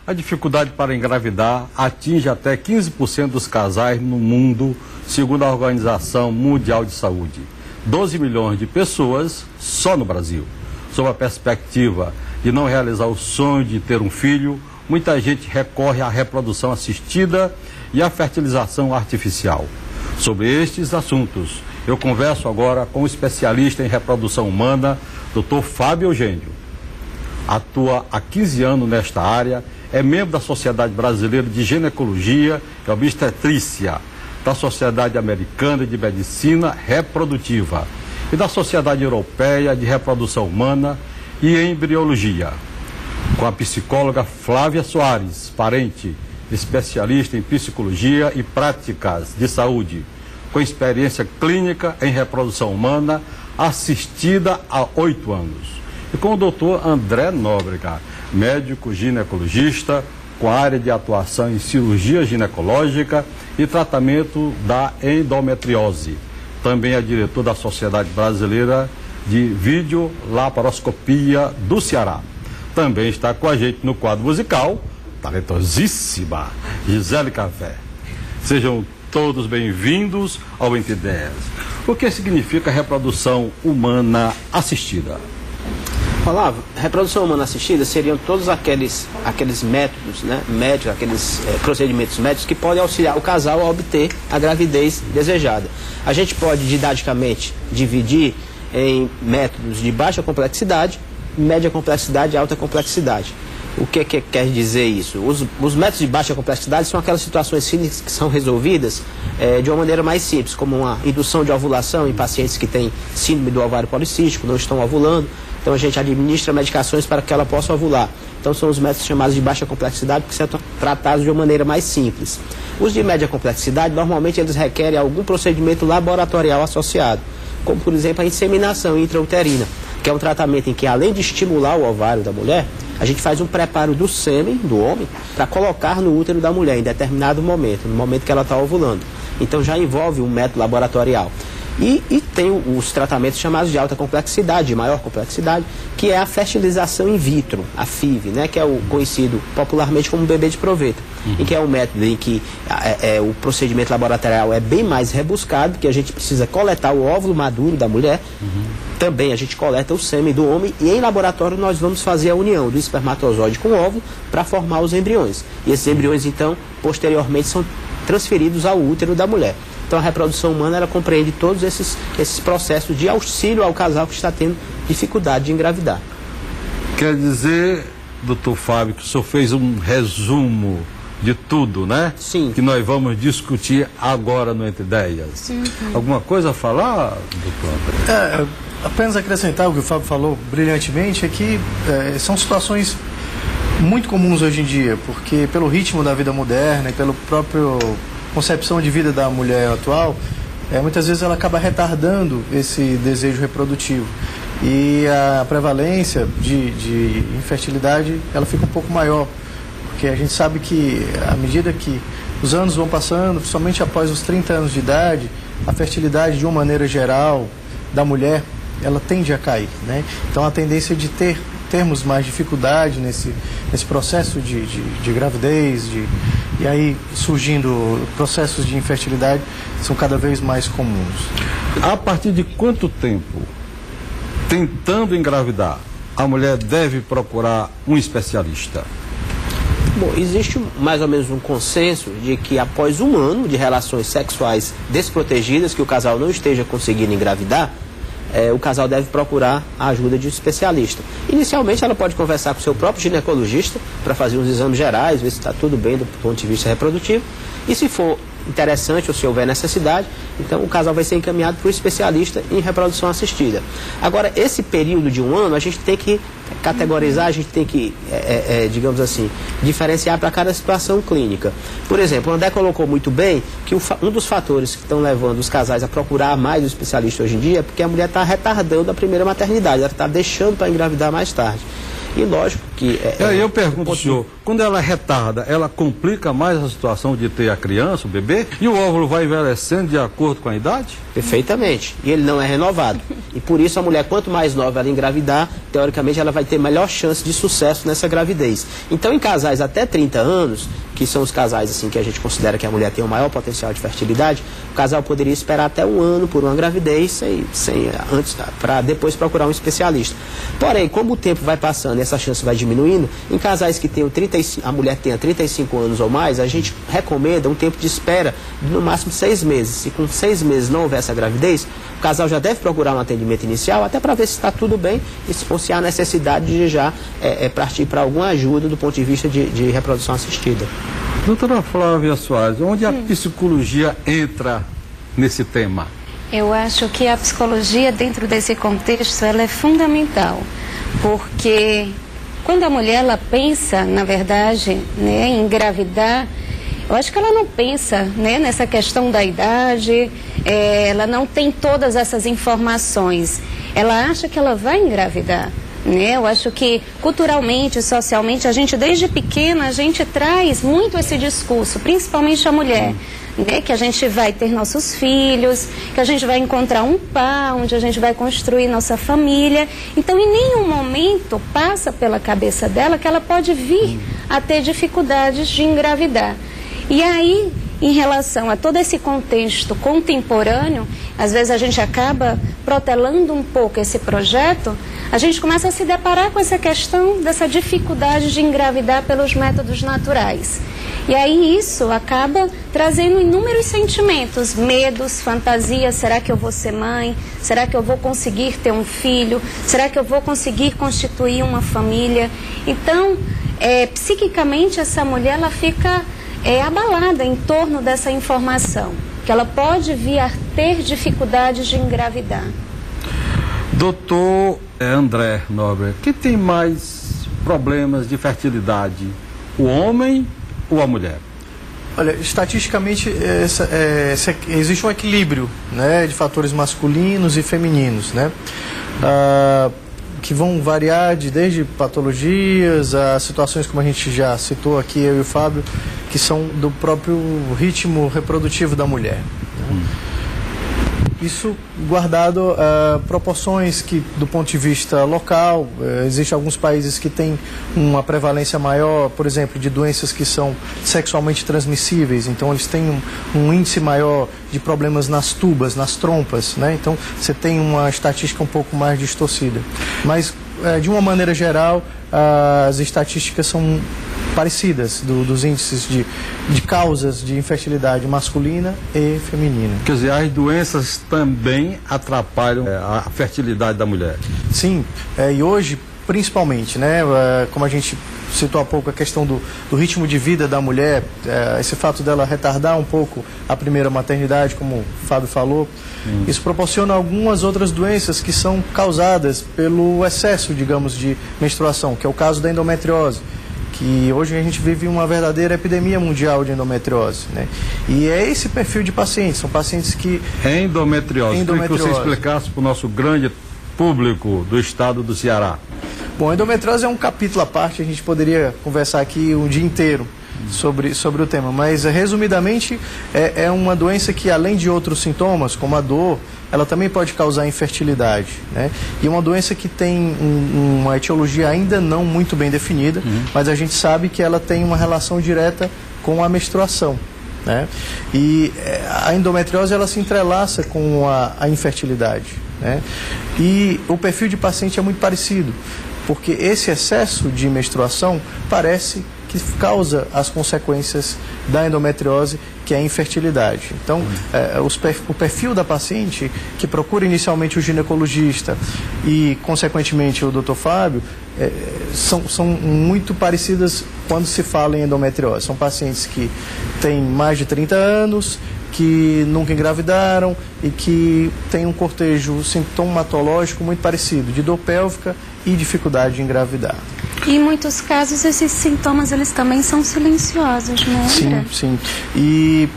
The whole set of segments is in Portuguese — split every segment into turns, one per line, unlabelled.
A dificuldade para engravidar atinge até 15% dos casais no mundo, segundo a Organização Mundial de Saúde. 12 milhões de pessoas só no Brasil. Sob a perspectiva de não realizar o sonho de ter um filho, muita gente recorre à reprodução assistida e à fertilização artificial. Sobre estes assuntos, eu converso agora com o especialista em reprodução humana, Dr. Fábio Eugênio. Atua há 15 anos nesta área, é membro da Sociedade Brasileira de Ginecologia e Obstetrícia, da Sociedade Americana de Medicina Reprodutiva e da Sociedade Europeia de Reprodução Humana e Embriologia. Com a psicóloga Flávia Soares, parente, especialista em psicologia e práticas de saúde, com experiência clínica em reprodução humana, assistida há 8 anos. E com o doutor André Nóbrega, médico ginecologista, com área de atuação em cirurgia ginecológica e tratamento da endometriose. Também é diretor da Sociedade Brasileira de Videolaparoscopia do Ceará. Também está com a gente no quadro musical, talentosíssima, Gisele Café. Sejam todos bem-vindos ao Entre Ideias. O que significa reprodução humana assistida?
Olavo, reprodução humana assistida seriam todos aqueles métodos, né, médicos, aqueles procedimentos médicos que podem auxiliar o casal a obter a gravidez desejada. A gente pode didaticamente dividir em métodos de baixa complexidade, média complexidade e alta complexidade. O que quer dizer isso? Os métodos de baixa complexidade são aquelas situações clínicas que são resolvidas de uma maneira mais simples, como uma indução de ovulação em pacientes que têm síndrome do ovário policístico, não estão ovulando. Então a gente administra medicações para que ela possa ovular. Então são os métodos chamados de baixa complexidade, que são tratados de uma maneira mais simples. Os de média complexidade, normalmente eles requerem algum procedimento laboratorial associado, como por exemplo a inseminação intrauterina, que é um tratamento em que, além de estimular o ovário da mulher, a gente faz um preparo do sêmen do homem para colocar no útero da mulher em determinado momento, no momento que ela está ovulando. Então já envolve um método laboratorial. E tem os tratamentos chamados de alta complexidade, de maior complexidade, que é a fertilização in vitro, a FIV, né, que é o conhecido popularmente como bebê de proveta, e que é um método em que o procedimento laboratorial é bem mais rebuscado, que a gente precisa coletar o óvulo maduro da mulher, também a gente coleta o sêmen do homem, e em laboratório nós vamos fazer a união do espermatozoide com o óvulo para formar os embriões. E esses embriões, então, posteriormente são transferidos ao útero da mulher. Então a reprodução humana, ela compreende todos esses processos de auxílio ao casal que está tendo dificuldade de engravidar.
Quer dizer, doutor Fábio, que o senhor fez um resumo de tudo, né?
Sim.
Que nós vamos discutir agora no Entre Ideias. Alguma coisa a falar, doutor André?
Apenas acrescentar o que o Fábio falou brilhantemente, é que são situações muito comuns hoje em dia, porque pelo ritmo da vida moderna e pelo próprio concepção de vida da mulher atual, muitas vezes ela acaba retardando esse desejo reprodutivo. E a prevalência de infertilidade, ela fica um pouco maior, porque a gente sabe que à medida que os anos vão passando, principalmente após os 30 anos de idade, a fertilidade de uma maneira geral da mulher, ela tende a cair, né? Então a tendência de termos mais dificuldade nesse processo de gravidez, e aí surgindo processos de infertilidade são cada vez mais comuns.
A partir de quanto tempo, tentando engravidar, a mulher deve procurar um especialista?
Bom, existe mais ou menos um consenso de que após um ano de relações sexuais desprotegidas, que o casal não esteja conseguindo engravidar, o casal deve procurar a ajuda de um especialista. Inicialmente ela pode conversar com o seu próprio ginecologista para fazer uns exames gerais, ver se está tudo bem do ponto de vista reprodutivo, e se for interessante ou se houver necessidade, então o casal vai ser encaminhado para o especialista em reprodução assistida. Agora, esse período de um ano, a gente tem que categorizar, a gente tem que, digamos assim, diferenciar para cada situação clínica. Por exemplo, o André colocou muito bem que um dos fatores que estão levando os casais a procurar mais o especialista hoje em dia é porque a mulher está retardando a primeira maternidade, ela está deixando para engravidar mais tarde. E lógico que...
eu pergunto ao senhor, quando ela retarda, ela complica mais a situação de ter a criança, o bebê? E o óvulo vai envelhecendo de acordo com a idade?
Perfeitamente. E ele não é renovado. E por isso a mulher, quanto mais nova ela engravidar, teoricamente ela vai ter melhor chance de sucesso nessa gravidez. Então, em casais até 30 anos, que são os casais assim que a gente considera que a mulher tem o maior potencial de fertilidade, o casal poderia esperar até 1 ano por uma gravidez para depois procurar um especialista. Porém, como o tempo vai passando e essa chance vai diminuindo, em casais que tenham a mulher tenha 35 anos ou mais, a gente recomenda um tempo de espera de no máximo 6 meses. Se com 6 meses não houver essa gravidez, o casal já deve procurar um atendimento inicial até para ver se está tudo bem ou se há necessidade de já partir para alguma ajuda do ponto de vista de reprodução assistida.
Doutora Flávia Soares, onde a psicologia entra nesse tema?
Eu acho que a psicologia dentro desse contexto ela é fundamental, porque quando a mulher ela pensa, na verdade, né, em engravidar, eu acho que ela não pensa, né, nessa questão da idade, ela não tem todas essas informações, ela acha que ela vai engravidar. Né? Eu acho que culturalmente, socialmente, a gente desde pequena, a gente traz muito esse discurso, principalmente a mulher, né? Que a gente vai ter nossos filhos, que a gente vai encontrar um par, onde a gente vai construir nossa família. Então, em nenhum momento passa pela cabeça dela que ela pode vir a ter dificuldades de engravidar. E aí, em relação a todo esse contexto contemporâneo, às vezes a gente acaba protelando um pouco esse projeto, a gente começa a se deparar com essa questão dessa dificuldade de engravidar pelos métodos naturais. E aí isso acaba trazendo inúmeros sentimentos, medos, fantasias, será que eu vou ser mãe? Será que eu vou conseguir ter um filho? Será que eu vou conseguir constituir uma família? Então, psiquicamente essa mulher ela fica abalada em torno dessa informação, que ela pode vir a ter dificuldades de engravidar.
Doutor André Nobre, quem tem mais problemas de fertilidade, o homem ou a mulher?
Olha, estatisticamente existe um equilíbrio, né, de fatores masculinos e femininos, né, que vão variar desde patologias a situações como a gente já citou aqui, eu e o Fábio, que são do próprio ritmo reprodutivo da mulher. Né? Isso guardado a proporções que, do ponto de vista local, existem alguns países que têm uma prevalência maior, por exemplo, de doenças que são sexualmente transmissíveis, então eles têm um índice maior de problemas nas tubas, nas trompas, né? Então você tem uma estatística um pouco mais distorcida. Mas, de uma maneira geral, as estatísticas são parecidas dos índices de causas de infertilidade masculina e feminina.
Quer dizer, as doenças também atrapalham a fertilidade da mulher?
Sim, e hoje, principalmente, né, como a gente citou há pouco a questão do ritmo de vida da mulher, esse fato dela retardar um pouco a primeira maternidade, como o Fábio falou, isso proporciona algumas outras doenças que são causadas pelo excesso, digamos, de menstruação, que é o caso da endometriose, que hoje a gente vive uma verdadeira epidemia mundial de endometriose, né? E é esse perfil de pacientes, são pacientes que...
Endometriose. Queria que você explicasse para o nosso grande público do estado do Ceará.
Bom, a endometriose é um capítulo à parte, a gente poderia conversar aqui um dia inteiro sobre o tema, mas resumidamente é uma doença que, além de outros sintomas, como a dor, ela também pode causar infertilidade, né? E é uma doença que tem uma etiologia ainda não muito bem definida, mas a gente sabe que ela tem uma relação direta com a menstruação, né? E a endometriose ela se entrelaça com a infertilidade, né? E o perfil de paciente é muito parecido, porque esse excesso de menstruação parece que causa as consequências da endometriose, que é a infertilidade. Então, o perfil da paciente que procura inicialmente o ginecologista e, consequentemente, o Dr. Fábio, são muito parecidas quando se fala em endometriose. São pacientes que têm mais de 30 anos, que nunca engravidaram e que têm um cortejo sintomatológico muito parecido, de dor pélvica e dificuldade de engravidar.
E em muitos casos esses sintomas eles também são silenciosos, né, André?
Sim. E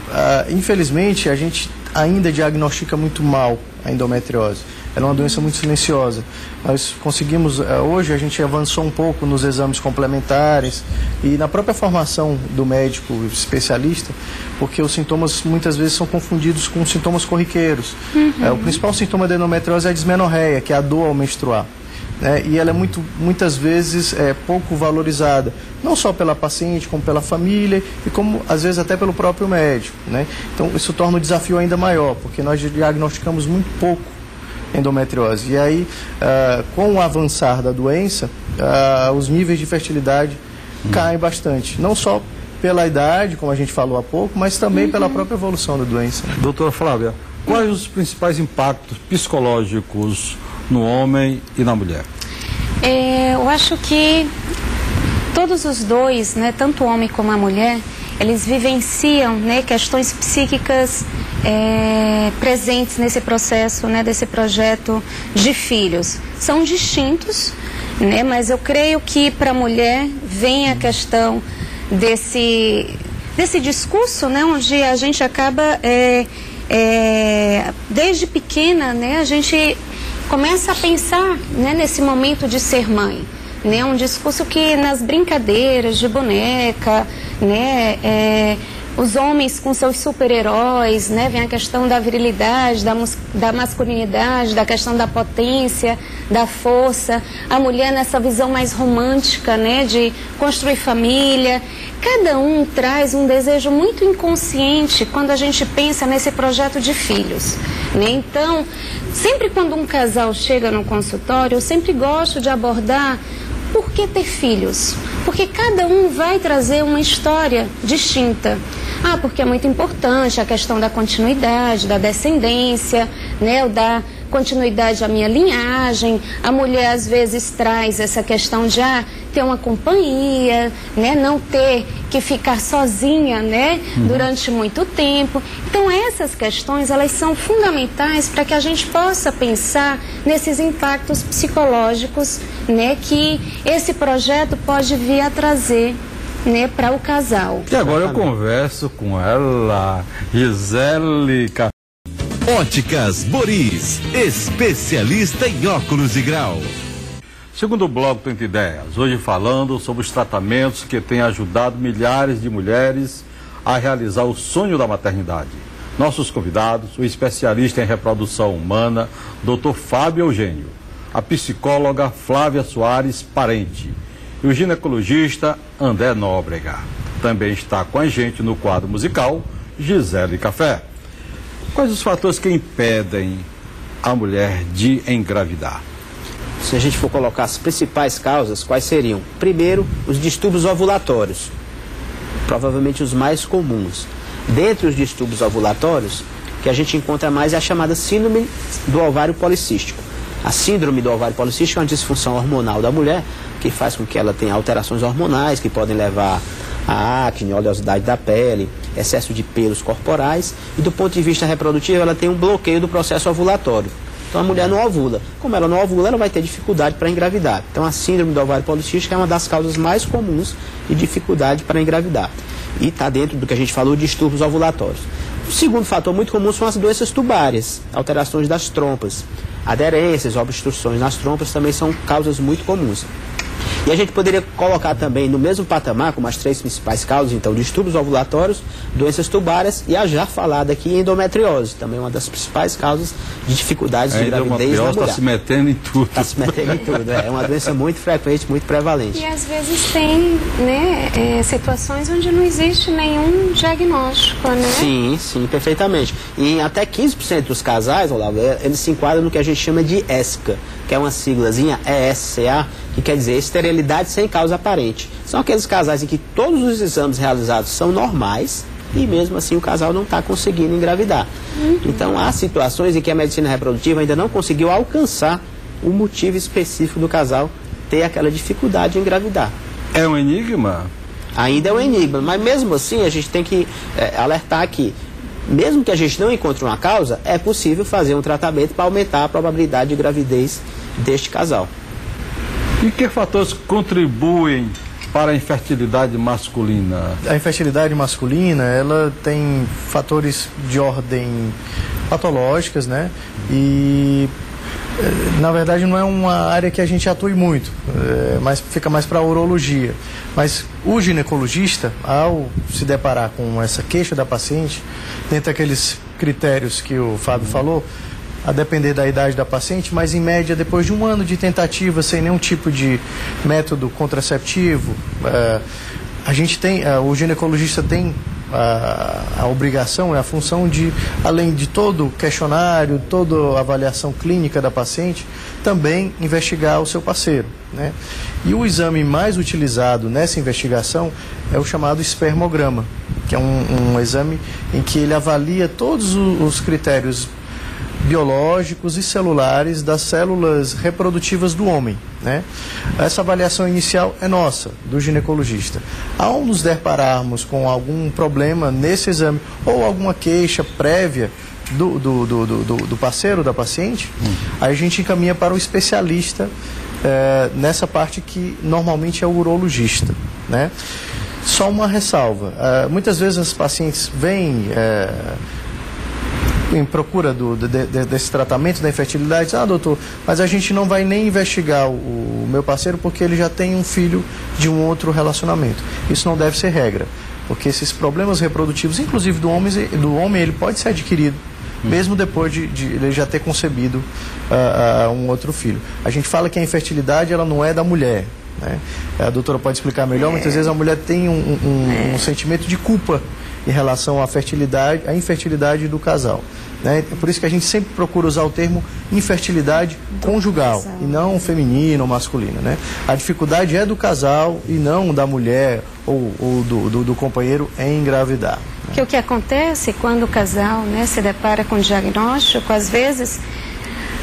infelizmente a gente ainda diagnostica muito mal a endometriose. ela é uma doença muito silenciosa. Nós conseguimos, hoje a gente avançou um pouco nos exames complementares e na própria formação do médico especialista, porque os sintomas muitas vezes são confundidos com sintomas corriqueiros. O principal sintoma da endometriose é a dismenorreia, que é a dor ao menstruar. E ela é muitas vezes pouco valorizada, não só pela paciente, como pela família e como às vezes até pelo próprio médico, né? Então isso torna o desafio ainda maior, porque nós diagnosticamos muito pouco endometriose. E aí, com o avançar da doença, os níveis de fertilidade caem bastante, não só pela idade, como a gente falou há pouco, mas também pela própria evolução da doença.
Doutora Flávia, quais os principais impactos psicológicos no homem e na mulher?
Eu acho que todos os dois, né, tanto o homem como a mulher, eles vivenciam, né, questões psíquicas presentes nesse processo, né, desse projeto de filhos. São distintos, né, mas eu creio que para a mulher vem a questão desse discurso, né, onde a gente acaba, desde pequena, né, a gente começa a pensar, né, nesse momento de ser mãe, né, um discurso que nas brincadeiras de boneca, né, os homens com seus super-heróis, né, vem a questão da virilidade, da masculinidade, da questão da potência, da força, a mulher nessa visão mais romântica, né, de construir família. Cada um traz um desejo muito inconsciente quando a gente pensa nesse projeto de filhos, né? Então, sempre quando um casal chega no consultório, eu sempre gosto de abordar por que ter filhos. Porque cada um vai trazer uma história distinta. Porque é muito importante a questão da continuidade, da descendência, né? Da continuidade à minha linhagem. A mulher às vezes traz essa questão de ter uma companhia, né? Não ter que ficar sozinha, né? Durante muito tempo. Então essas questões, elas são fundamentais para que a gente possa pensar nesses impactos psicológicos, né? Que esse projeto pode vir a trazer, né, para o casal.
E agora eu converso com ela, Gisele Café.
Óticas Boris, especialista em óculos de grau.
Segundo bloco 30 Ideias, hoje falando sobre os tratamentos que têm ajudado milhares de mulheres a realizar o sonho da maternidade. Nossos convidados, o especialista em reprodução humana, Dr. Fábio Eugênio, a psicóloga Flávia Soares Parente e o ginecologista André Nóbrega. Também está com a gente no quadro musical Gisele Café. Quais os fatores que impedem a mulher de engravidar?
Se a gente for colocar as principais causas, quais seriam? Primeiro, os distúrbios ovulatórios, provavelmente os mais comuns. Dentre os distúrbios ovulatórios, que a gente encontra mais é a chamada síndrome do ovário policístico. A síndrome do ovário policístico é uma disfunção hormonal da mulher, que faz com que ela tenha alterações hormonais, que podem levar a acne, oleosidade da pele, excesso de pelos corporais, e do ponto de vista reprodutivo ela tem um bloqueio do processo ovulatório. Então a mulher não ovula. Como ela não ovula, ela vai ter dificuldade para engravidar. Então a síndrome do ovário policístico é uma das causas mais comuns de dificuldade para engravidar. E está dentro do que a gente falou, distúrbios ovulatórios. O segundo fator muito comum são as doenças tubárias, alterações das trompas. Aderências, obstruções nas trompas também são causas muito comuns. E a gente poderia colocar também no mesmo patamar, como as três principais causas, então, distúrbios ovulatórios, doenças tubárias e a já falada aqui endometriose, também uma das principais causas de dificuldades de gravidez na mulher. A endometriose
está se metendo em tudo.
Está se metendo em tudo, é uma doença muito frequente, muito prevalente.
E às vezes tem, né, situações onde não existe nenhum diagnóstico, né?
Sim, sim, perfeitamente. E em até 15% dos casais, Olavo, eles se enquadram no que a gente chama de ESCA, que é uma siglazinha ESCA, que quer dizer esterilidade sem causa aparente. São aqueles casais em que todos os exames realizados são normais e mesmo assim o casal não está conseguindo engravidar. Então há situações em que a medicina reprodutiva ainda não conseguiu alcançar o motivo específico do casal ter aquela dificuldade de engravidar.
É um enigma?
Ainda é um enigma, mas mesmo assim a gente tem que alertar que mesmo que a gente não encontre uma causa, é possível fazer um tratamento para aumentar a probabilidade de gravidez deste casal.
E que fatores contribuem para a infertilidade masculina?
A infertilidade masculina, ela tem fatores de ordem patológicas, né? E Na verdade, não é uma área que a gente atue muito, mas fica mais para a urologia. Mas o ginecologista, ao se deparar com essa queixa da paciente, dentro daqueles critérios que o Fábio falou, a depender da idade da paciente, mas em média, depois de um ano de tentativa, sem nenhum tipo de método contraceptivo, o ginecologista tem a obrigação, a função de, além de todo o questionário, toda a avaliação clínica da paciente, também investigar o seu parceiro, né? E o exame mais utilizado nessa investigação é o chamado espermograma, que é um exame em que ele avalia todos os critérios biológicos e celulares das células reprodutivas do homem, né? Essa avaliação inicial é nossa, do ginecologista. Ao nos depararmos com algum problema nesse exame ou alguma queixa prévia do parceiro, da paciente, aí a gente encaminha para o especialista nessa parte que normalmente é o urologista, né? Só uma ressalva, muitas vezes as pacientes vêm em procura desse tratamento da infertilidade, doutor, mas a gente não vai nem investigar o meu parceiro porque ele já tem um filho de um outro relacionamento. Isso não deve ser regra, porque esses problemas reprodutivos, inclusive do homem ele pode ser adquirido mesmo depois de ele já ter concebido um outro filho. A gente fala que a infertilidade ela não é da mulher, né? A doutora pode explicar melhor, muitas vezes a mulher tem um sentimento de culpa em relação à infertilidade do casal, né? É por isso que a gente sempre procura usar o termo infertilidade conjugal e não feminina ou masculina, né? A dificuldade é do casal e não da mulher ou do companheiro em engravidar.
Que o que acontece quando o casal, né, se depara com o diagnóstico, às vezes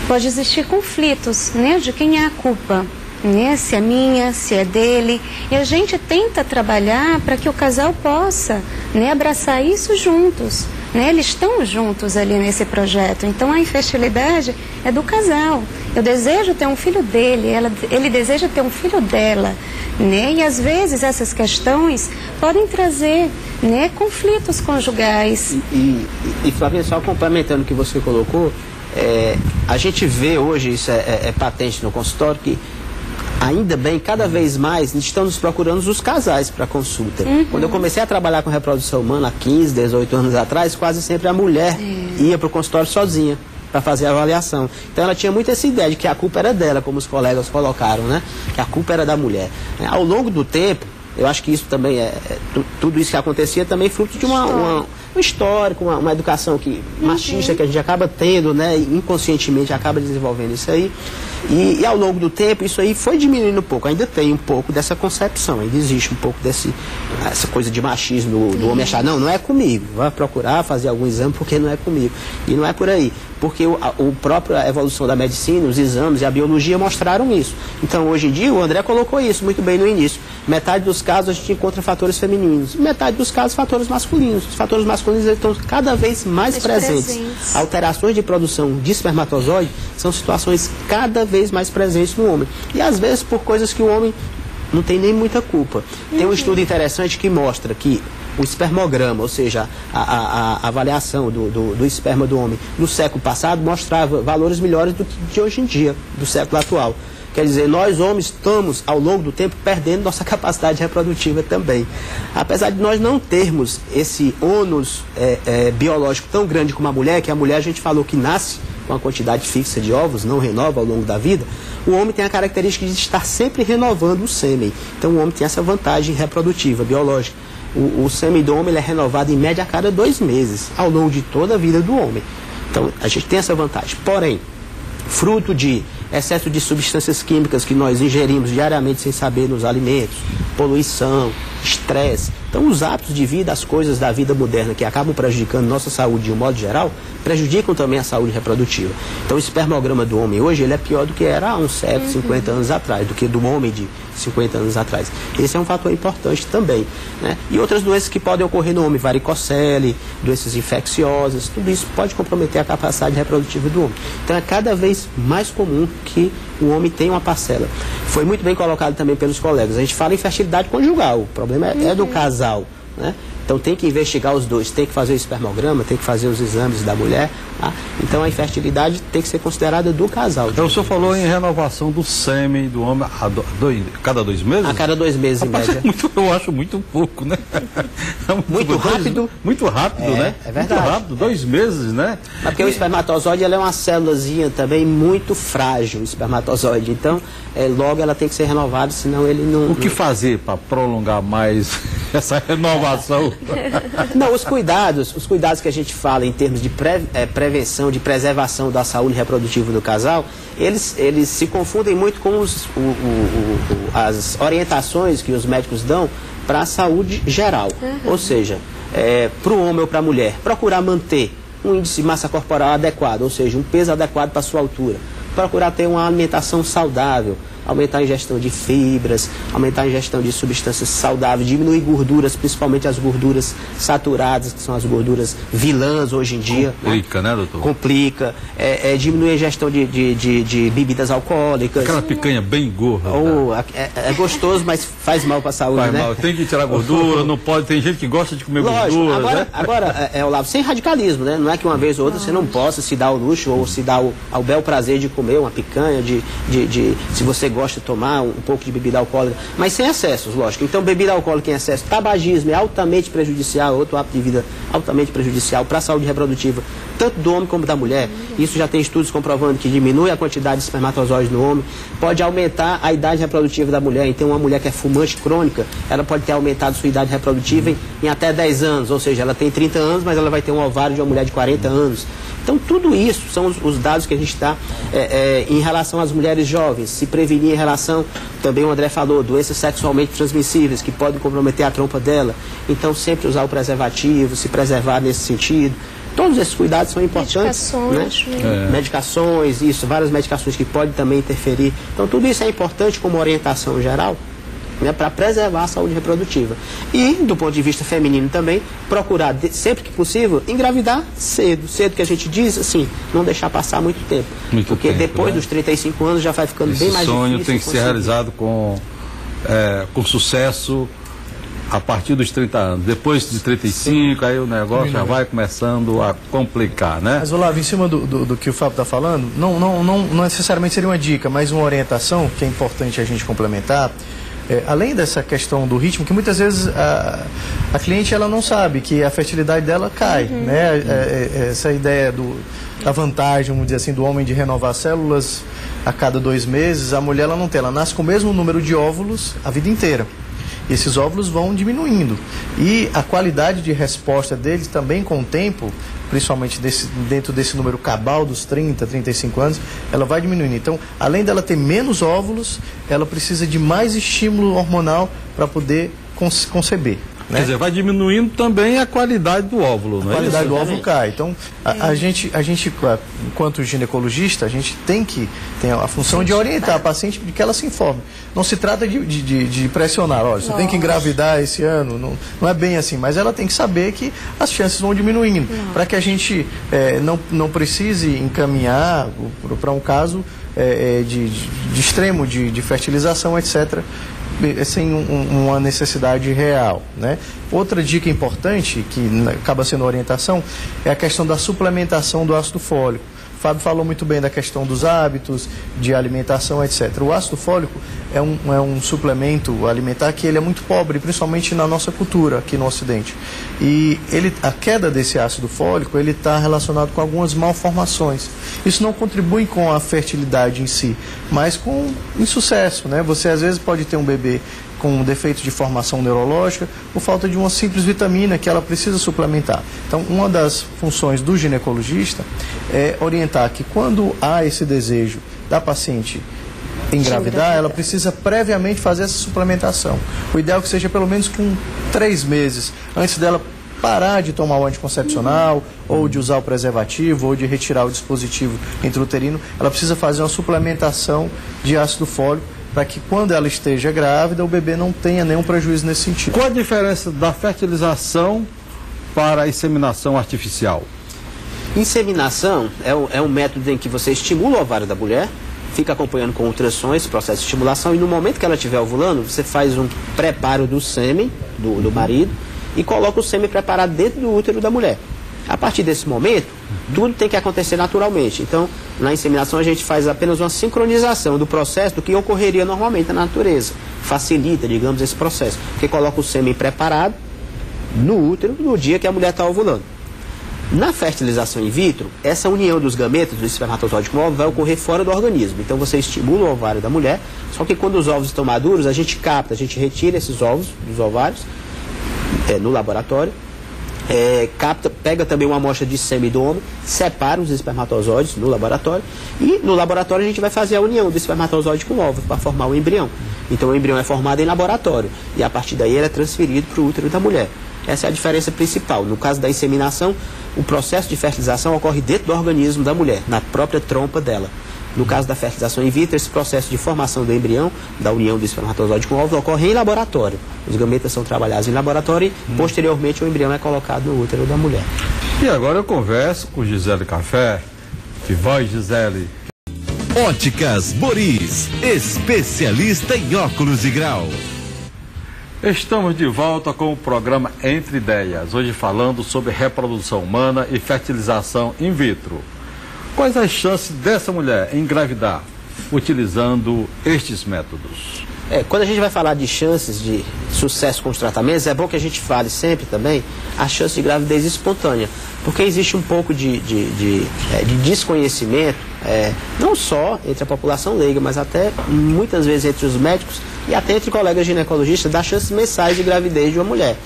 pode existir conflitos, né, de quem é a culpa, né, se é minha, se é dele, e a gente tenta trabalhar para que o casal possa, né, abraçar isso juntos, né, eles estão juntos ali nesse projeto. Então a infertilidade é do casal. Eu desejo ter um filho dele, ele deseja ter um filho dela, né? E às vezes essas questões podem trazer, né, conflitos conjugais.
E Flavinha, só complementando o que você colocou, a gente vê hoje, isso é patente no consultório, que ainda bem, cada vez mais estamos procurando os casais para consulta. Quando eu comecei a trabalhar com reprodução humana há 15, 18 anos atrás, quase sempre a mulher ia para o consultório sozinha para fazer a avaliação. Então ela tinha muito essa ideia de que a culpa era dela, como os colegas colocaram, né? Que a culpa era da mulher. Ao longo do tempo, eu acho que isso também tudo isso que acontecia também fruto de um histórico, uma educação machista que a gente acaba tendo, né? Inconscientemente acaba desenvolvendo isso aí. E ao longo do tempo isso aí foi diminuindo um pouco, ainda tem um pouco dessa concepção, ainda existe um pouco essa coisa de machismo do homem achar, não é comigo, vai procurar fazer algum exame porque não é comigo. E não é por aí, porque a própria evolução da medicina, os exames e a biologia mostraram isso. Então hoje em dia o André colocou isso muito bem no início. Metade dos casos a gente encontra fatores femininos, metade dos casos fatores masculinos. Os fatores masculinos estão cada vez mais presentes. Alterações de produção de espermatozoide são situações cada vez mais presentes no homem. E às vezes por coisas que o homem não tem nem muita culpa. Tem um estudo interessante que mostra que o espermograma, ou seja, a avaliação do esperma do homem no século passado mostrava valores melhores do que de hoje em dia, do século atual. Quer dizer, nós homens estamos, ao longo do tempo, perdendo nossa capacidade reprodutiva também. Apesar de nós não termos esse ônus biológico tão grande como a mulher, que a mulher a gente falou que nasce com uma quantidade fixa de ovos, não renova ao longo da vida, o homem tem a característica de estar sempre renovando o sêmen. Então o homem tem essa vantagem reprodutiva, biológica. O sêmen do homem ele é renovado em média a cada 2 meses, ao longo de toda a vida do homem. Então a gente tem essa vantagem. Porém, fruto de excesso de substâncias químicas que nós ingerimos diariamente sem saber nos alimentos, poluição, estresse. Então os hábitos de vida, as coisas da vida moderna que acabam prejudicando nossa saúde de um modo geral, prejudicam também a saúde reprodutiva. Então o espermograma do homem hoje ele é pior do que era há uns 50 anos atrás, do que do homem de 50 anos atrás. Esse é um fator importante também, né? E outras doenças que podem ocorrer no homem, varicocele, doenças infecciosas, tudo isso pode comprometer a capacidade reprodutiva do homem. Então é cada vez mais comum que o homem tenha uma parcela. Foi muito bem colocado também pelos colegas. A gente fala em fertilidade conjugal, o problema é do casal, né? Então tem que investigar os dois, tem que fazer o espermograma, tem que fazer os exames da mulher, tá? Então a infertilidade tem que ser considerada do casal.
Então o senhor falou em renovação do sêmen do homem cada 2 meses?
A cada 2 meses,
Rapaz,
em média.
eu acho muito pouco, né?
Muito rápido.
Muito rápido, né?
É verdade.
Muito rápido, 2 meses, né?
Mas porque o espermatozoide ela é uma célulazinha também muito frágil, o espermatozoide. Então, logo ela tem que ser renovada, senão ele não...
O que fazer para prolongar mais essa renovação?
Não, os cuidados que a gente fala em termos de prevenção, de preservação da saúde reprodutiva do casal, eles se confundem muito com as orientações que os médicos dão para a saúde geral. Ou seja, para o homem ou para a mulher, procurar manter um índice de massa corporal adequado, ou seja, um peso adequado para a sua altura. Procurar ter uma alimentação saudável, aumentar a ingestão de fibras, aumentar a ingestão de substâncias saudáveis, diminuir gorduras, principalmente as gorduras saturadas, que são as gorduras vilãs hoje em dia.
Complica, né, doutor?
Complica. Diminuir a ingestão de bebidas alcoólicas.
Aquela picanha bem gorda.
É gostoso, mas faz mal para a saúde,
faz
né?
mal. Tem que tirar gordura, não pode. Tem gente que gosta de comer gordura.
Agora, Olavo, sem radicalismo, né? Não é que uma vez ou outra você não possa se dar o luxo ou se dar ao bel prazer de comer uma picanha, se você gosta de tomar um pouco de bebida alcoólica, mas sem excessos, lógico. Então, bebida alcoólica em excesso, tabagismo é altamente prejudicial, outro hábito de vida altamente prejudicial para a saúde reprodutiva, tanto do homem como da mulher. Isso já tem estudos comprovando que diminui a quantidade de espermatozoides no homem, pode aumentar a idade reprodutiva da mulher. Então, uma mulher que é fumante crônica, ela pode ter aumentado sua idade reprodutiva em até 10 anos, ou seja, ela tem 30 anos, mas ela vai ter um ovário de uma mulher de 40 anos. Então, tudo isso são os dados que a gente está em relação às mulheres jovens, se prevenir em relação, também o André falou, doenças sexualmente transmissíveis que podem comprometer a trompa dela. Então, sempre usar o preservativo, se preservar nesse sentido. Todos esses cuidados são importantes.
Medicações,
né? Medicações, isso, várias medicações que podem também interferir. Então, tudo isso é importante como orientação geral, né, para preservar a saúde reprodutiva. E, do ponto de vista feminino também, procurar, sempre que possível, engravidar cedo. Cedo que a gente diz, assim, não deixar passar muito tempo. Porque depois dos 35 anos já vai ficando bem mais difícil.
Esse sonho tem que ser realizado com sucesso a partir dos 30 anos. Depois de 35, aí o negócio já vai começando a complicar, né?
Mas, Olavo, em cima do que o Fábio está falando, não necessariamente seria uma dica, mas uma orientação que é importante a gente complementar. Além dessa questão do ritmo, que muitas vezes a cliente ela não sabe que a fertilidade dela cai, né? Essa ideia da vantagem, vamos dizer assim, do homem de renovar células a cada 2 meses, a mulher ela não tem, ela nasce com o mesmo número de óvulos a vida inteira. E esses óvulos vão diminuindo. E a qualidade de resposta deles também com o tempo, principalmente dentro desse número cabal dos 30, 35 anos, ela vai diminuindo. Então, além dela ter menos óvulos, ela precisa de mais estímulo hormonal para poder conceber. Né?
Quer dizer, vai diminuindo também a qualidade do óvulo, não é?
A qualidade do óvulo cai. Então, a gente, enquanto ginecologista, a gente tem a função de orientar a paciente de que ela se informe. Não se trata de pressionar, olha, você tem que engravidar esse ano, não é bem assim, mas ela tem que saber que as chances vão diminuindo, para que a gente não precise encaminhar para um caso de extremo de fertilização, etc., sem uma necessidade real, né? Outra dica importante, que acaba sendo orientação, é a questão da suplementação do ácido fólico. O Fábio falou muito bem da questão dos hábitos, de alimentação, etc. O ácido fólico é um suplemento alimentar que ele é muito pobre, principalmente na nossa cultura, aqui no Ocidente. E a queda desse ácido fólico, ele está relacionado com algumas malformações. Isso não contribui com a fertilidade em si, mas com insucesso, né? Você às vezes pode ter um bebê com um defeito de formação neurológica por falta de uma simples vitamina que ela precisa suplementar. Então, uma das funções do ginecologista é orientar que quando há esse desejo da paciente engravidar, ela precisa previamente fazer essa suplementação. O ideal é que seja pelo menos com 3 meses antes dela parar de tomar o anticoncepcional, ou de usar o preservativo, ou de retirar o dispositivo intrauterino. Ela precisa fazer uma suplementação de ácido fólico para que quando ela esteja grávida, o bebê não tenha nenhum prejuízo nesse sentido.
Qual a diferença da fertilização para a inseminação artificial?
Inseminação é um método em que você estimula o ovário da mulher, fica acompanhando com ultrassons esse processo de estimulação, e no momento que ela estiver ovulando, você faz um preparo do sêmen do marido, e coloca o sêmen preparado dentro do útero da mulher. A partir desse momento, tudo tem que acontecer naturalmente. Então, na inseminação a gente faz apenas uma sincronização do processo do que ocorreria normalmente na natureza. Facilita, digamos, esse processo. Porque coloca o sêmen preparado no útero no dia que a mulher está ovulando. Na fertilização in vitro, essa união dos gametas, do espermatozoide com o óvulo, vai ocorrer fora do organismo. Então você estimula o ovário da mulher, só que quando os ovos estão maduros, a gente capta, a gente retira esses ovos dos ovários no laboratório, pega também uma amostra de sêmen do homem, separa os espermatozoides no laboratório, e no laboratório a gente vai fazer a união do espermatozoide com o óvulo para formar o embrião. Então o embrião é formado em laboratório, e a partir daí ele é transferido para o útero da mulher. Essa é a diferença principal. No caso da inseminação, o processo de fertilização ocorre dentro do organismo da mulher, na própria trompa dela. No caso da fertilização in vitro, esse processo de formação do embrião, da união do espermatozoide com o óvulo, ocorre em laboratório. Os gametas são trabalhados em laboratório e, posteriormente, o embrião é colocado no útero da mulher.
E agora eu converso com Gisele Café. Que voz, Gisele!
Óticas Boris, especialista em óculos de grau.
Estamos de volta com o programa Entre Ideias, hoje falando sobre reprodução humana e fertilização in vitro. Quais as chances dessa mulher engravidar utilizando estes métodos?
Quando a gente vai falar de chances de sucesso com os tratamentos, é bom que a gente fale sempre também a chance de gravidez espontânea, porque existe um pouco de desconhecimento, não só entre a população leiga, mas até muitas vezes entre os médicos e até entre colegas ginecologistas, das chances mensais de gravidez de uma mulher.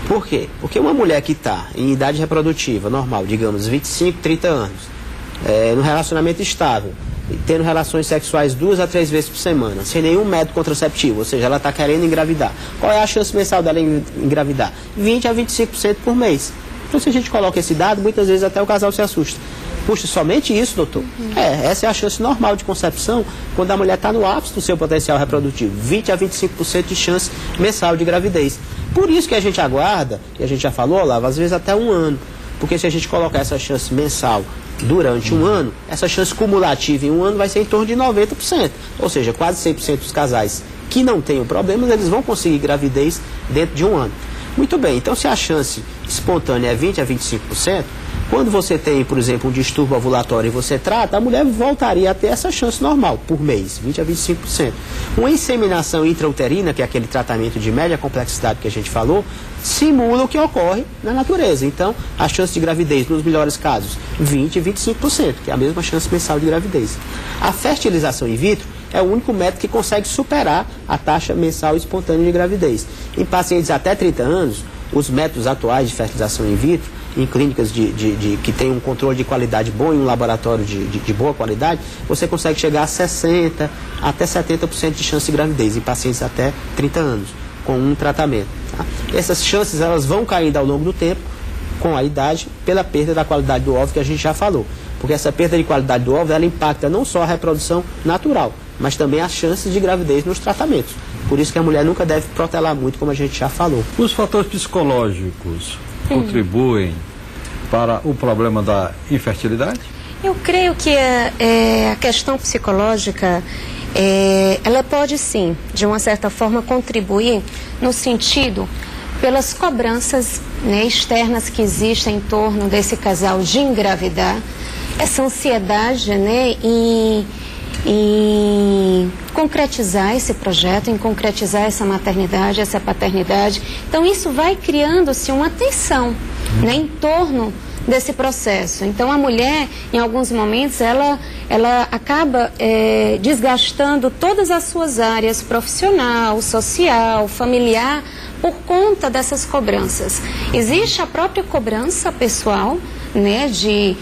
Por quê? Porque uma mulher que está em idade reprodutiva normal, digamos 25, 30 anos, no relacionamento estável, tendo relações sexuais 2 a 3 vezes por semana, sem nenhum método contraceptivo, ou seja, ela está querendo engravidar. Qual é a chance mensal dela engravidar? 20 a 25% por mês. Então, se a gente coloca esse dado, muitas vezes até o casal se assusta. Puxa, somente isso, doutor? Essa é a chance normal de concepção quando a mulher está no ápice do seu potencial reprodutivo. 20 a 25% de chance mensal de gravidez. Por isso que a gente aguarda, e a gente já falou, Olavo, às vezes até um ano. Porque se a gente colocar essa chance mensal durante um ano, essa chance cumulativa em um ano vai ser em torno de 90%. Ou seja, quase 100% dos casais que não tenham problemas, eles vão conseguir gravidez dentro de um ano. Muito bem, então se a chance espontânea é 20 a 25%, quando você tem, por exemplo, um distúrbio ovulatório e você trata, a mulher voltaria a ter essa chance normal por mês, 20 a 25%. Uma inseminação intrauterina, que é aquele tratamento de média complexidade que a gente falou, simula o que ocorre na natureza. Então, a chance de gravidez, nos melhores casos, 20 e 25%, que é a mesma chance mensal de gravidez. A fertilização in vitro é o único método que consegue superar a taxa mensal espontânea de gravidez. Em pacientes até 30 anos, os métodos atuais de fertilização in vitro, em clínicas que tem um controle de qualidade bom, em um laboratório de boa qualidade, você consegue chegar a 60% até 70% de chance de gravidez em pacientes até 30 anos, com um tratamento. Tá? Essas chances elas vão caindo ao longo do tempo, com a idade, pela perda da qualidade do óvulo que a gente já falou. Porque essa perda de qualidade do óvulo, ela impacta não só a reprodução natural, mas também as chances de gravidez nos tratamentos. Por isso que a mulher nunca deve protelar muito, como a gente já falou.
Os fatores psicológicos contribuem para o problema da infertilidade?
Eu creio que a questão psicológica, ela pode sim, de uma certa forma, contribuir no sentido pelas cobranças, né, externas que existem em torno desse casal de engravidar, essa ansiedade, né, em concretizar esse projeto, em concretizar essa maternidade, essa paternidade. Então isso vai criando-se uma tensão, né, em torno desse processo. Então a mulher, em alguns momentos, ela acaba desgastando todas as suas áreas profissional, social, familiar, por conta dessas cobranças. Existe a própria cobrança pessoal, né, de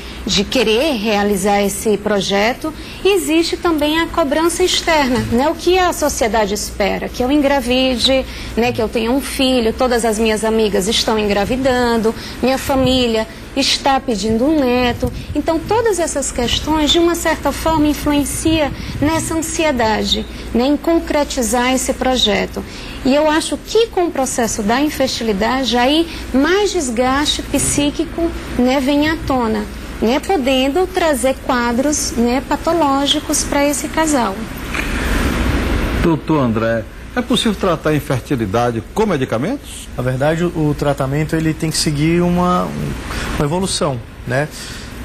querer realizar esse projeto, e existe também a cobrança externa, né, o que a sociedade espera, que eu engravide, né, que eu tenha um filho, todas as minhas amigas estão engravidando, minha família está pedindo um neto. Então todas essas questões de uma certa forma influenciam nessa ansiedade, né, em concretizar esse projeto. E eu acho que com o processo da infertilidade aí mais desgaste psíquico, né, vem à tona, né, podendo trazer quadros, né, patológicos para esse casal.
Doutor André, É possível tratar a infertilidade com medicamentos?
Na verdade, o tratamento ele tem que seguir uma evolução, né?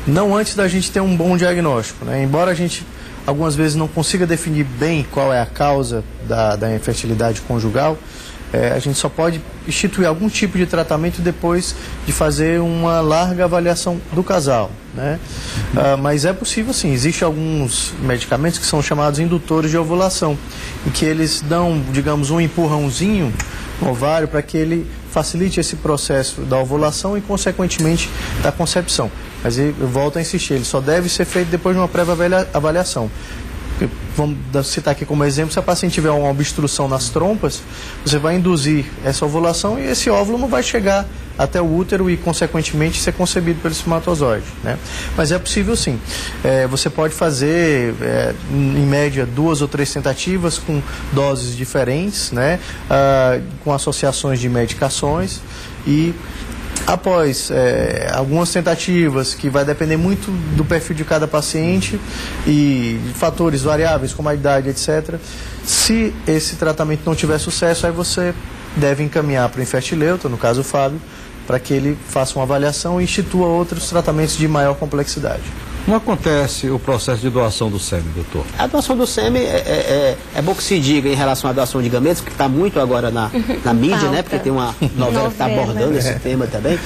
Não antes da gente ter um bom diagnóstico, né? Embora a gente algumas vezes não consiga definir bem qual é a causa da infertilidade conjugal, a gente só pode instituir algum tipo de tratamento depois de fazer uma larga avaliação do casal, né? Mas é possível sim, existem alguns medicamentos que são chamados indutores de ovulação, em que eles dão, digamos, um empurrãozinho no ovário para que ele facilite esse processo da ovulação e, consequentemente, da concepção. Mas eu volto a insistir, ele só deve ser feito depois de uma prévia avaliação. Vamos citar aqui como exemplo, se a paciente tiver uma obstrução nas trompas, você vai induzir essa ovulação e esse óvulo não vai chegar até o útero e, consequentemente, ser concebido pelo espermatozoide, né? Mas é possível sim. Você pode fazer, em média, 2 ou 3 tentativas com doses diferentes, né? Com associações de medicações e... Após algumas tentativas, que vai depender muito do perfil de cada paciente e de fatores variáveis como a idade, etc. Se esse tratamento não tiver sucesso, aí você deve encaminhar para o infertileuta, no caso o Fábio, para que ele faça uma avaliação e institua outros tratamentos de maior complexidade.
Como acontece o processo de doação do sêmen, doutor?
A doação do sêmen é bom que se diga em relação à doação de gametas, que está muito agora na mídia, né? Porque tem uma novela que está abordando esse tema também.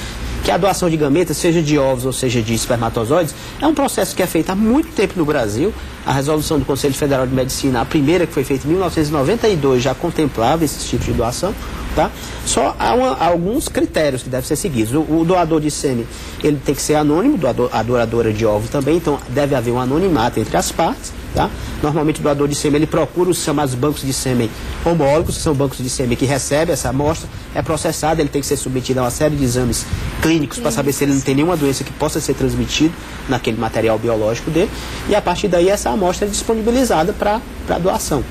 Que a doação de gametas, seja de ovos ou seja de espermatozoides, é um processo que é feito há muito tempo no Brasil. A resolução do Conselho Federal de Medicina, a primeira que foi feita em 1992, já contemplava esse tipo de doação, tá? Só há alguns critérios que devem ser seguidos. O doador de sêmen, ele tem que ser anônimo, a doadora de ovo também, então deve haver um anonimato entre as partes, tá? Normalmente o doador de sêmen, ele procura os chamados bancos de sêmen homólogos, que são bancos de sêmen que recebem essa amostra, é processado, ele tem que ser submetido a uma série de exames clínicos para saber se ele não tem nenhuma doença que possa ser transmitida naquele material biológico dele, e a partir daí essa amostra é disponibilizada para doação,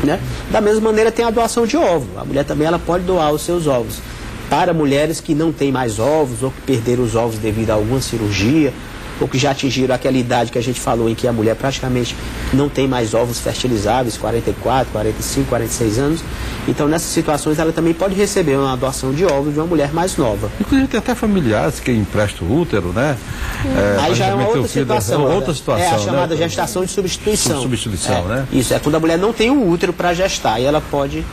né? Da mesma maneira tem a doação de ovo, a mulher também ela pode doar os seus ovos para mulheres que não têm mais ovos ou que perderam os ovos devido a alguma cirurgia ou que já atingiram aquela idade que a gente falou em que a mulher praticamente não tem mais ovos fertilizáveis, 44, 45, 46 anos. Então nessas situações ela também pode receber uma doação de ovos de uma mulher mais nova.
Inclusive tem até familiares que emprestam o útero, né?
Aí já é uma outra situação.
Outra situação,
é a chamada,
né?
Gestação de substituição.
Substituição, né?
Isso, é quando a mulher não tem o útero para gestar e ela pode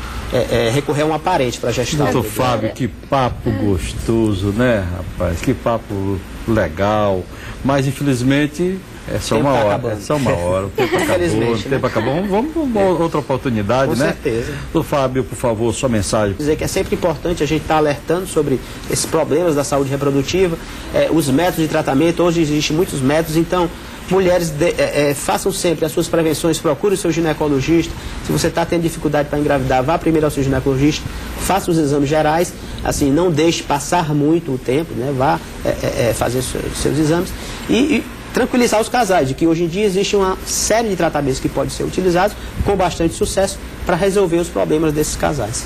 recorrer a uma parente para gestar.
Doutor Fábio, que papo gostoso, né, rapaz? Que papo legal. Mas infelizmente é só uma hora. É só uma hora. O tempo acabou. O tempo acabou. Vamos outra oportunidade,
com
né?
Com certeza.
Doutor Fábio, por favor, sua mensagem.
Dizer que é sempre importante a gente estar alertando sobre esses problemas da saúde reprodutiva, os métodos de tratamento. Hoje existem muitos métodos, então mulheres façam sempre as suas prevenções, procure o seu ginecologista. Se você está tendo dificuldade para engravidar, vá primeiro ao seu ginecologista, faça os exames gerais, assim, não deixe passar muito o tempo, né? Vá fazer seus exames e tranquilizar os casais de que hoje em dia existe uma série de tratamentos que podem ser utilizados com bastante sucesso para resolver os problemas desses casais.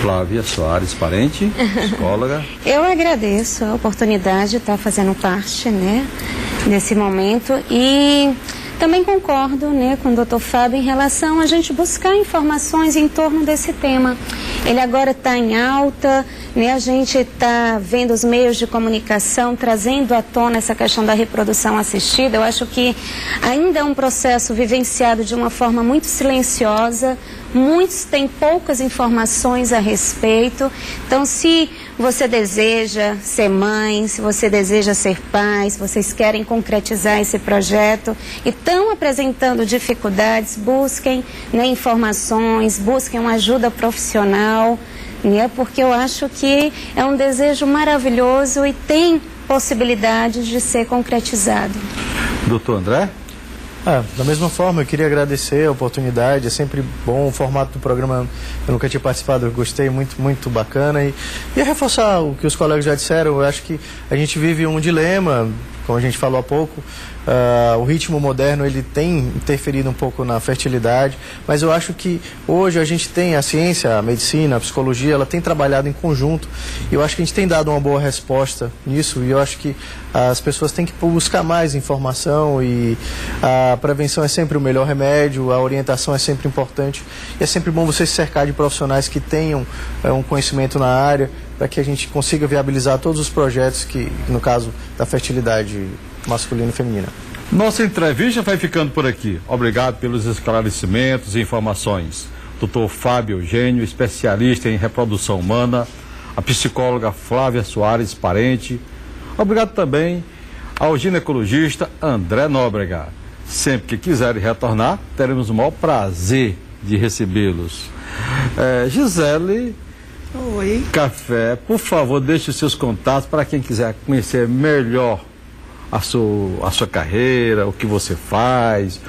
Flávia Soares, parente, psicóloga.
Eu agradeço a oportunidade de estar fazendo parte, né, nesse momento e também concordo, né, com o Dr. Fábio em relação a gente buscar informações em torno desse tema. Ele agora está em alta, né, a gente está vendo os meios de comunicação trazendo à tona essa questão da reprodução assistida. Eu acho que ainda é um processo vivenciado de uma forma muito silenciosa. Muitos têm poucas informações a respeito. Então, se você deseja ser mãe, se você deseja ser pai, se vocês querem concretizar esse projeto e estão apresentando dificuldades, busquem, né, informações, busquem uma ajuda profissional, né, porque eu acho que é um desejo maravilhoso e tem possibilidades de ser concretizado.
Doutor André?
Da mesma forma, eu queria agradecer a oportunidade, é sempre bom o formato do programa, eu nunca tinha participado, eu gostei, muito, muito bacana. E reforçar o que os colegas já disseram, eu acho que a gente vive um dilema Como a gente falou há pouco, o ritmo moderno ele tem interferido um pouco na fertilidade, mas eu acho que hoje a gente tem a ciência, a medicina, a psicologia, ela tem trabalhado em conjunto e eu acho que a gente tem dado uma boa resposta nisso e eu acho que as pessoas têm que buscar mais informação e a prevenção é sempre o melhor remédio, a orientação é sempre importante e é sempre bom você se cercar de profissionais que tenham um conhecimento na área para que a gente consiga viabilizar todos os projetos que, no caso da fertilidade masculina e feminina.
Nossa entrevista vai ficando por aqui. Obrigado pelos esclarecimentos e informações. Dr. Fábio Eugênio, especialista em reprodução humana, a psicóloga Flávia Soares Parente. Obrigado também ao ginecologista André Nóbrega. Sempre que quiserem retornar, teremos o maior prazer de recebê-los. Gisele...
Oi.
Café, por favor, deixe os seus contatos para quem quiser conhecer melhor a sua carreira, o que você faz,